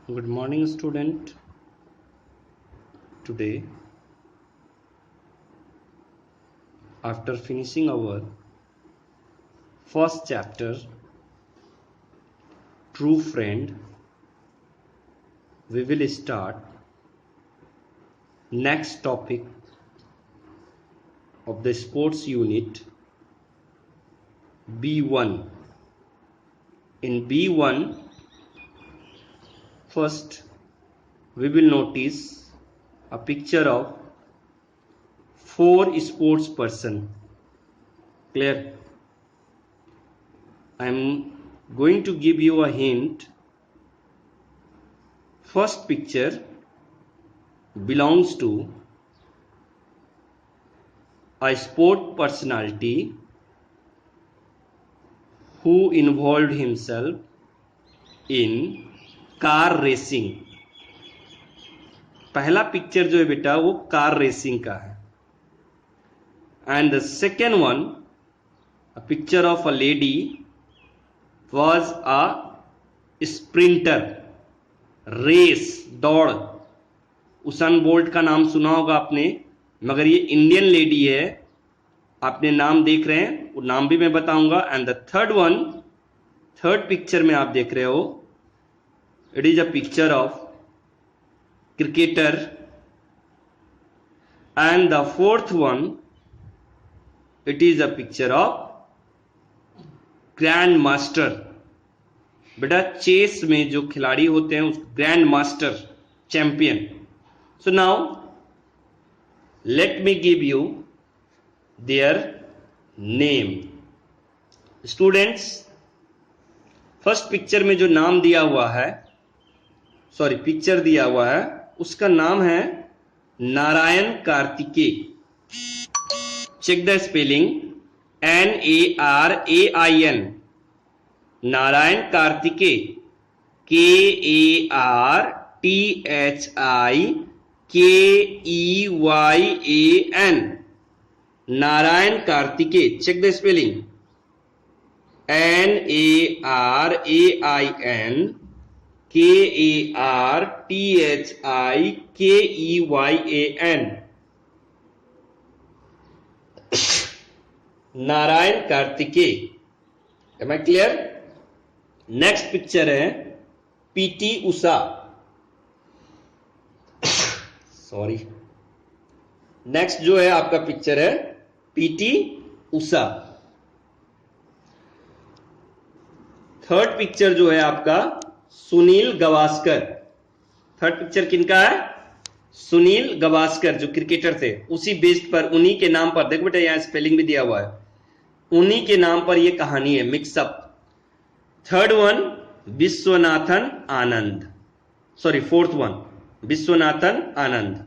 Good morning, student. Today, after finishing our first chapter, True Friend, we will start next topic of the sports unit B1. In B1, first we will notice a picture of 4 sports person. Clear? I am going to give you a hint. First picture belongs to a sport personality who involved himself in car racing. पहला picture जो है बेटा वो car racing का है. And the second one, a picture of a lady was a sprinter, race, दौड़. Usain Bolt का नाम सुना होगा आपने, मगर ये इंडियन लेडी है. आपने नाम देख रहे हैं, वो नाम भी मैं बताऊंगा. And the third one, third picture में आप देख रहे हो, it is a picture of cricketer. And the fourth one, it is a picture of grand master. बेटा चेस में जो खिलाड़ी होते हैं उस grand master, champion. So now let me give you their name. Students, first picture में जो नाम दिया हुआ है, पिक्चर दिया हुआ है, उसका नाम है Narayan Kartikeya. Check the spelling, NARAIN, Narayan Kartikeya, KARTHIKEYAN, Narayan Kartikeya. Check the spelling, NARAIN KARTHIKEYAN, Narayan Kartikeya. Am I clear? Next picture है PT उषा. सॉरी, नेक्स्ट जो है आपका पिक्चर है PT उषा. थर्ड पिक्चर जो है आपका सुनील गावस्कर. थर्ड पिक्चर किनका है? सुनील गावस्कर, जो क्रिकेटर थे. उसी बेस्ड पर, उन्हीं के नाम पर, देखो बेटा यहां स्पेलिंग भी दिया हुआ है, उन्हीं के नाम पर यह कहानी है, mix up. Third one Viswanathan Anand, fourth one Viswanathan Anand,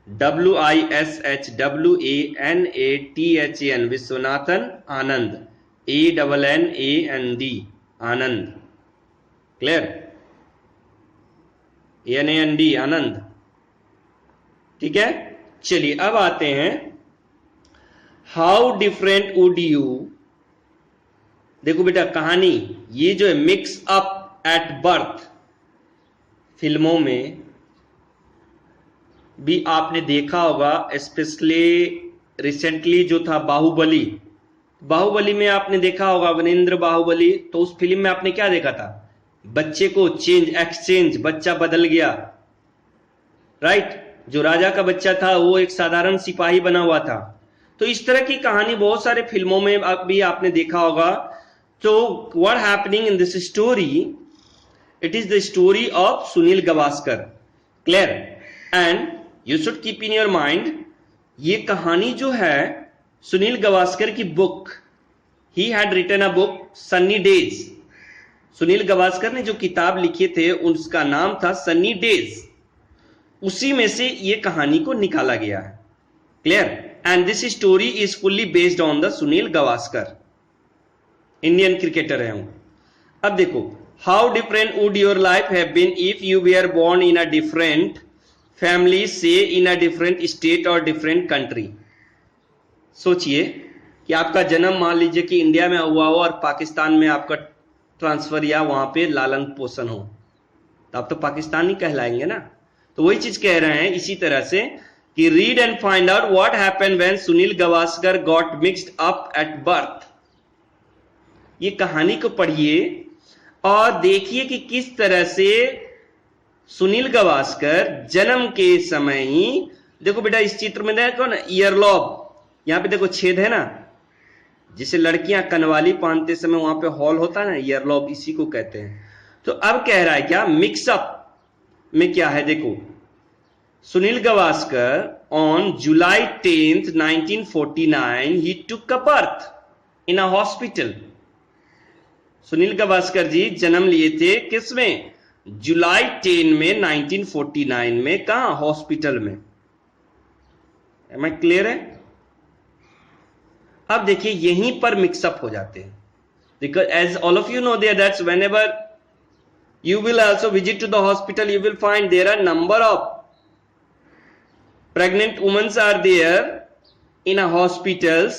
WISHWANATHAN, Viswanathan Anand, ANNAND, आनंद. क्लियर? ANAND, आनंद. ठीक है, चलिए अब आते हैं हाउ डिफरेंट वुड यू. देखो बेटा कहानी ये जो है मिक्स अप एट बर्थ, फिल्मों में भी आपने देखा होगा. स्पेशली रिसेंटली जो था बाहुबली में आपने देखा होगा, अवनिंद्र बाहुबली. तो उस फिल्म में आपने क्या देखा था? बच्चे को एक्सचेंज, बच्चा बदल गया. राइट? जो राजा का बच्चा था वो एक साधारण सिपाही बना हुआ था. तो इस तरह की कहानी बहुत सारे फिल्मों में भी आपने देखा होगा. तो what happening in this story, it is the story of Sunil Gavaskar. Clear? And you should keep in your mind, ये कहानी जो है सुनील गावस्कर की book, he had written a book Sunny Days. Sunil Gavaskar ने जो किताब लिखे थे उसका नाम था सन्नी डेज. उसी में से ये कहानी को निकाला गया है. Clear? And this story is fully based on the Sunil Gavaskar, Indian cricketer है वो. अब देखो, how different would your life have been if you were born in a different family, say in a different state और different country. सोचिए कि आपका जन्म मान लीजिए कि इंडिया में हुआ हो और पाकिस्तान में आपका ट्रांसफर या वहां पे लालन पोषण हो, तो आप तो पाकिस्तानी कहलाएंगे ना। तो वही चीज कह रहे हैं इसी तरह से कि read and find out what happened when Sunil Gavaskar got mixed up at birth. ये कहानी को पढ़िए और देखिए कि किस तरह से सुनील गावस्कर जन्म के समय ही, देखो बेटा इस चित्र में देखो ना, ईयरलॉब, यहां पे देखो छेद है ना, जिसे लड़कियां कनवाली पहनते समय वहां पे हॉल होता है ना, ईयरलॉब, इसी को कहते हैं। तो अब कह रहा है क्या, मिक्सअप में क्या है, देखो Sunil Gavaskar on July 10th 1949 he took a birth in a hospital. Sunil Gavaskar ji जन्म लिए थे किसमें, जुलाई 10 में 1949 में, कहां, हॉस्पिटल में। एम आई क्लियर है। अब देखिए यहीं पर मिक्सअप हो जाते हैं, because as all of you know there that's whenever you will also visit to the hospital, you will find there are number of pregnant women are there in a hospitals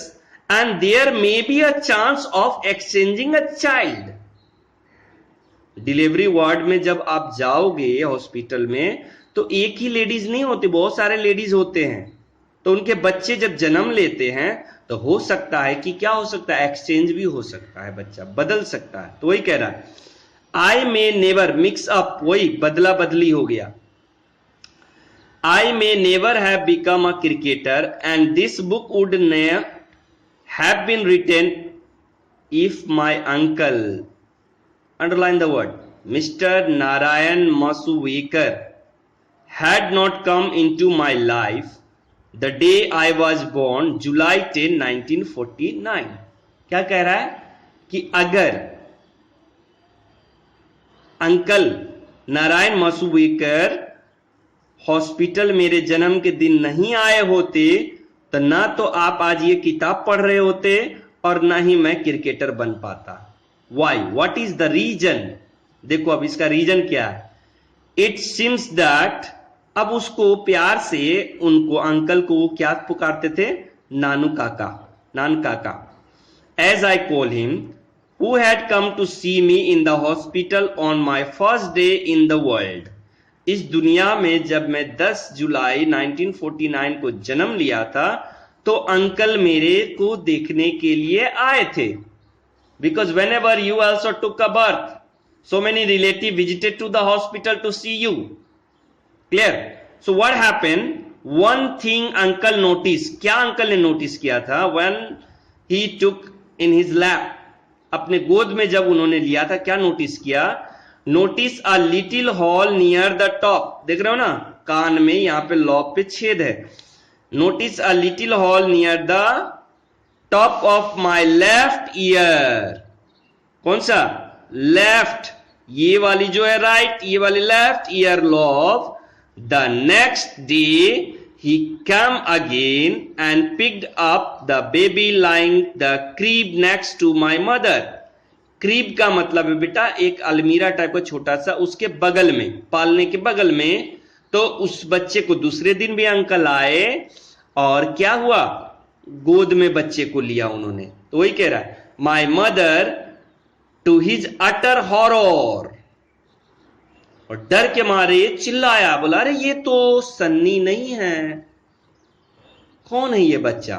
and there may be a chance of exchanging a child. Delivery ward में जब आप जाओगे hospital में तो एक ही ladies नहीं होती, बहुत सारे लेडीज होते हैं। तो उनके बच्चे जब जन्म लेते हैं तो हो सकता है कि क्या हो सकता है, एक्सचेंज भी हो सकता है, बच्चा बदल सकता है। तो वही कह रहा है I may never mix up, वही बदला बदली हो गया। I may never have become a cricketer and this book would have been written if my uncle, underline the word, mister Narayan Masurekar had not come into my life the day I was born July 10, 1949। क्या कह रहा है कि अगर uncle Narayan मासुवेकर hospital मेरे जन्म के दिन नहीं आए होते तो ना तो आप आज ये किताब पढ़ रहे होते और ना ही मैं क्रिकेटर बन पाता। Why, what is the reason, देखो अब इसका रीजन क्या है। इट सीम्स दैट, अब उसको प्यार से उनको अंकल को वो क्या पुकारते थे, नानू Kaka, Nan Kaka, as I call him, who had come to see me in the hospital on my first day in the world। इस दुनिया में जब मैं 10 जुलाई 1949 को जन्म लिया था तो अंकल मेरे को देखने के लिए आए थे। Because whenever you also took a birth, so many relatives visited to the hospital to see you। Clear? So what happened? One thing uncle noticed, क्या अंकल ने नोटिस किया था, when he took in his lap, अपने गोद में जब उन्होंने लिया था, क्या नोटिस किया, notice a little hall near the top, देख रहे हो ना कान में यहां पे लॉब पे छेद है, notice a little hall near the top of my left ear. कौन सा, लेफ्ट, ये वाली जो है राइट, ये वाली left ear lobe. The next day he came again and picked up the baby lying the crib next to my mother। Crib का मतलब है बेटा एक अलमीरा टाइप का छोटा सा, उसके बगल में, पालने के बगल में। तो उस बच्चे को दूसरे दिन भी अंकल आए और क्या हुआ, गोद में बच्चे को लिया उन्होंने। तो वही कह रहा है, my mother to his utter horror, और डर के मारे चिल्लाया, बोला अरे ये तो सन्नी नहीं है, कौन है ये बच्चा।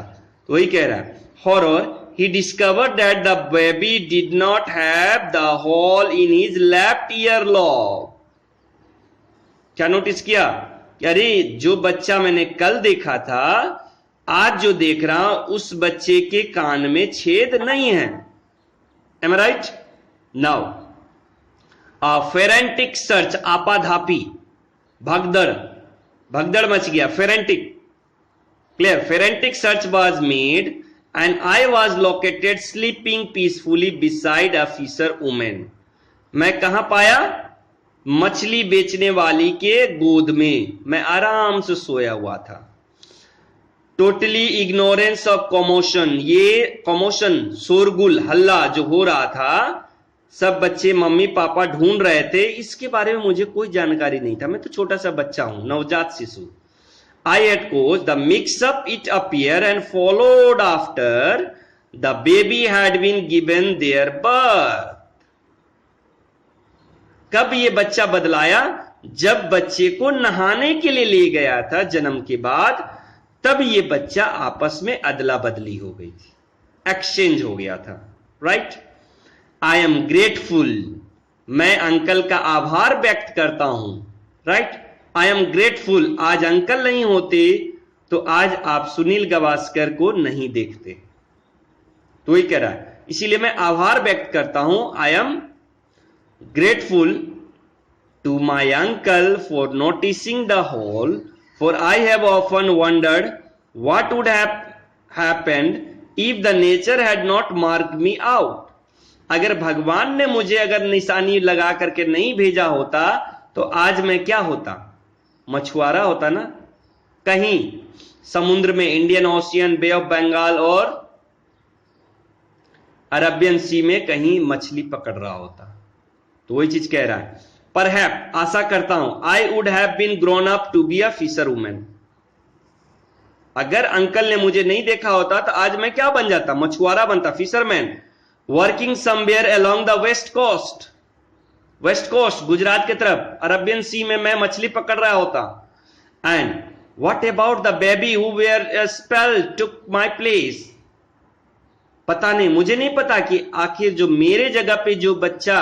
तो वही कह रहा है, horror, he discovered that the baby did not have the hole in his left ear lobe। क्या नोटिस किया कि अरे जो बच्चा मैंने कल देखा था आज जो देख रहा हूं उस बच्चे के कान में छेद नहीं है। Am I right? Now frantic search, आपाधापी, भगदड़, भगदड़ मच गया, frantic, clear, frantic search was made and I was located sleeping peacefully beside a fisher women. मैं कहां पाया, मछली बेचने वाली के गोद में मैं आराम से सोया हुआ था। टोटली इग्नोरेंस ऑफ कॉमोशन, ये कॉमोशन, शोरगुल, हल्ला जो हो रहा था, सब बच्चे मम्मी पापा ढूंढ रहे थे, इसके बारे में मुझे कोई जानकारी नहीं था, मैं तो छोटा सा बच्चा हूं, नवजात शिशु। I at coach the mixup it appear and followed after the baby had been given their birth. कब ये बच्चा बदलाया? जब बच्चे को नहाने के लिए ले गया था जन्म के बाद, तब ये बच्चा आपस में अदला बदली हो गई थी, एक्सचेंज हो गया था। राइट? आई एम ग्रेटफुल, मैं अंकल का आभार व्यक्त करता हूं। राइट? आई एम ग्रेटफुल, आज अंकल नहीं होते तो आज आप सुनील गावस्कर को नहीं देखते। तो वही कह रहा है, इसीलिए मैं आभार व्यक्त करता हूं। I am grateful to my uncle for noticing the hole, for I have often wondered what would have happened if the nature had not marked me out. अगर भगवान ने मुझे अगर निशानी लगा करके नहीं भेजा होता तो आज मैं क्या होता? मछुआरा होता ना, कहीं समुद्र में, Indian Ocean, Bay of Bengal और अरबियन सी में कहीं मछली पकड़ रहा होता। तो वही चीज कह रहा है, परहैप, आशा करता हूं, I would have been grown up to be a fisher woman. अगर अंकल ने मुझे नहीं देखा होता तो आज मैं क्या बन जाता? मछुआरा बनता, fisherman, working somewhere along the west coast. West coast, Gujarat की तरफ, अरबियन सी में मैं मछली पकड़ रहा होता। And what about the baby who were a spell took my place. पता नहीं, मुझे नहीं पता कि आखिर जो मेरे जगह पे जो बच्चा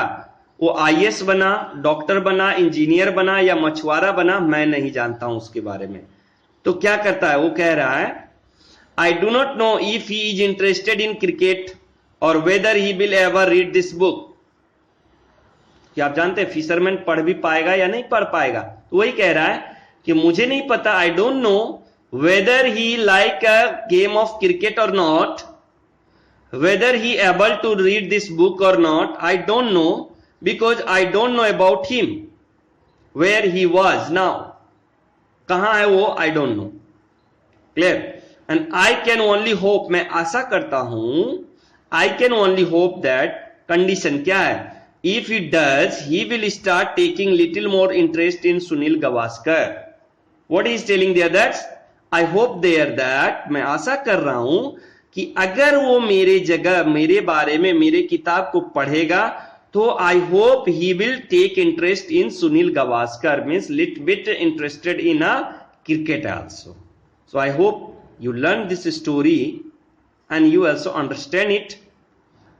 वो आईएएस बना, डॉक्टर बना, इंजीनियर बना या मछुआरा बना, मैं नहीं जानता हूं उसके बारे में। तो क्या करता है? वो कह रहा है, I do not know if he is interested in cricket or whether he will ever read this book. क्या आप जानते हैं फिशरमैन पढ़ भी पाएगा या नहीं पढ़ पाएगा? तो वही कह रहा है कि मुझे नहीं पता, I don't know whether he like a game of cricket or not, whether he able to read this book or not, I don't know because I don't know about him, where he was now, कहां है वो, I don't know. Clear? And I can only hope, मैं आशा करता हूं, I can only hope that, condition क्या है, if he does he will start taking little more interest in Sunil Gavaskar. What is telling there? That's I hope there that, मैं आशा कर रहा हूं कि अगर वो मेरे जगह, मेरे बारे में, मेरे किताब को पढ़ेगा तो I hope he will take interest in Sunil Gavaskar, means little bit interested in a cricket also. So I hope you learn this story and you also understand it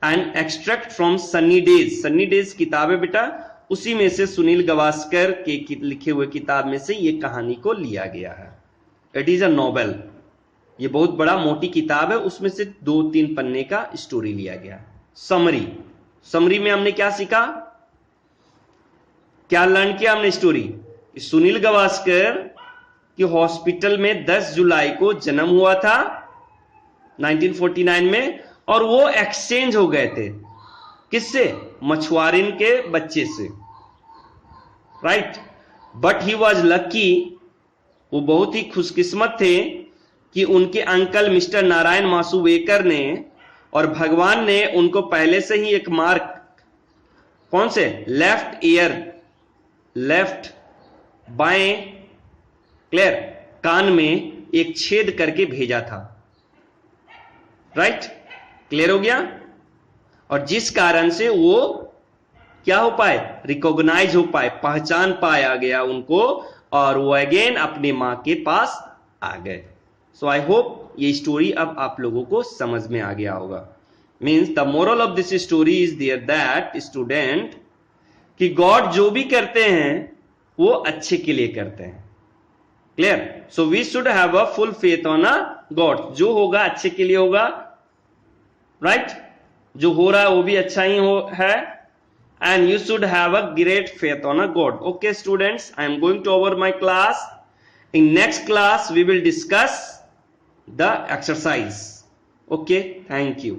and extract from Sunny Days। Sunny Days किताब है बेटा, उसी में से सुनील गावस्कर के लिखे हुए किताब में से ये कहानी को लिया गया है। इट इज अ नॉवेल, ये बहुत बड़ा मोटी किताब है, उसमें से 2-3 पन्ने का स्टोरी लिया गया। समरी, समरी में हमने क्या सीखा, क्या लर्न किया हमने? स्टोरी, सुनील गावस्कर कि हॉस्पिटल में 10 जुलाई को जन्म हुआ था 1949 में, और वो एक्सचेंज हो गए थे किससे? मछुआरिन के बच्चे से। Right? But he was lucky, वो बहुत ही खुशकिस्मत थे कि उनके अंकल मिस्टर नारायण मासुवेकर ने और भगवान ने उनको पहले से ही एक मार्क, कौन से? लेफ्ट ईयर, लेफ्ट बाएं, क्लियर, कान में एक छेद करके भेजा था। राइट? क्लियर हो गया? और जिस कारण से वो क्या हो पाए? रिकॉग्नाइज हो पाए, पहचान पाया गया उनको, और वो अगेन अपनी मां के पास आ गए। सो आई होप ये स्टोरी अब आप लोगों को समझ में आ गया होगा। Means the moral of this story is there that student, कि गॉड जो भी करते हैं वो अच्छे के लिए करते हैं। Clear? So we should have a full faith on a God, जो होगा अच्छे के लिए होगा। राइट? जो हो रहा है वो भी अच्छा ही है, and you should have a great faith on a God. Okay students, I am going to over my class. In next class we will discuss the exercise. Okay, thank you.